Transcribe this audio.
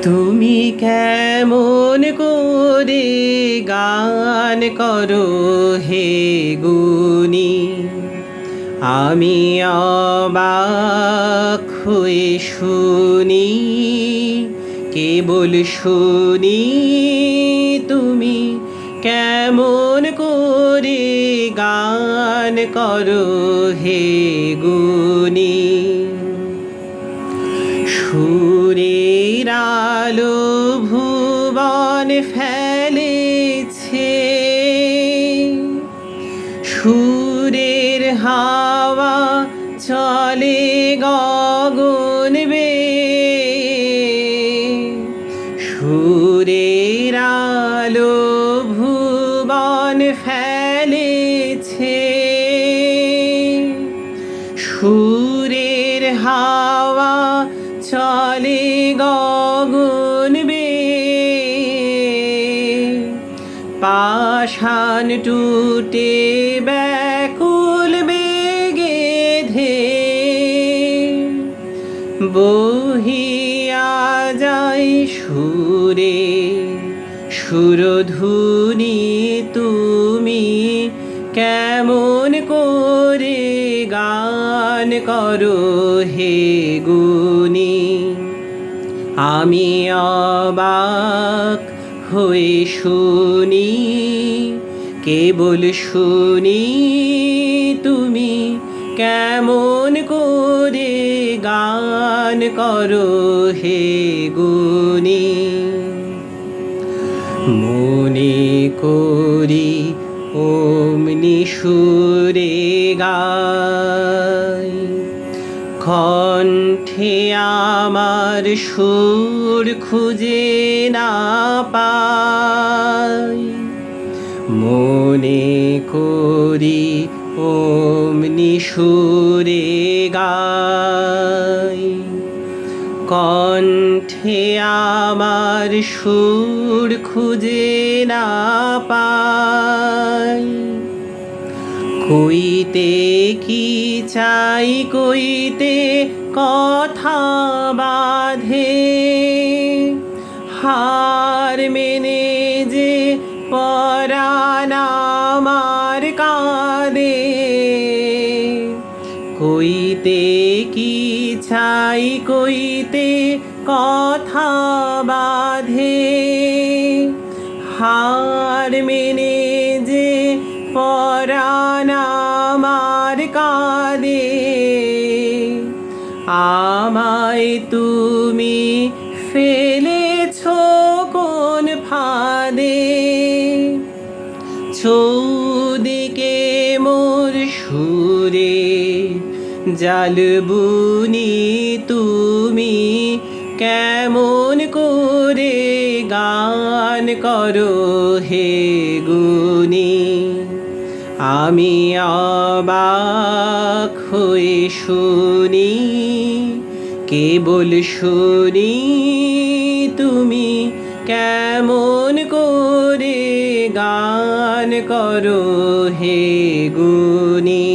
তুমি কেমন করে গান করো হে গুণী, আমি অবাক হয়ে শুনি, কেবল শুনি। তুমি কেমন করে গান করো হে গুণী। সুরের আলো ভুবন ফেলেছে, সুরের হাওয়া চলে গগন বেয়ে। সুরের আলো ভুবন ফেলেছে, সুরের হাওয়া চলে গগন বেয়ে। পাষাণ টুটে ব্যাকুল বেগে ধেয়ে বহিয়া যায় সুরে সুরধুনী। তুমি কেমন করে গান করো হে গুণী, আমি অবাক হয়ে শুনি, কেবল শুনি। তুমি কেমন করে গান করো হে গুণী। মনে করি অমনি সুরে গাই, কণ্ঠে আমার সুর খুঁজে না পাই। মনে করি অমনি সুরে গাই, কণ্ঠে আমার সুর খুঁজে না পাই। কইতে কি চাই, কইতে কথা বাঁধে, হার মেনে যে পরাণ আমার কাঁদে। কইতে কি চাই, কইতে কথা বাঁধে, হার মেনে যে পরাণ আমার কাঁদে। আমায় তুমি ফেলেছ কোন ফাঁদে, চৌদিকে মোর সুরে জালবুনি। তুমি কেমন করে গান করো হে গুণী, আমি অবাক হয়ে শুনি, কেবল শুনি। তুমি কেমন করে গান করো হে গুণী।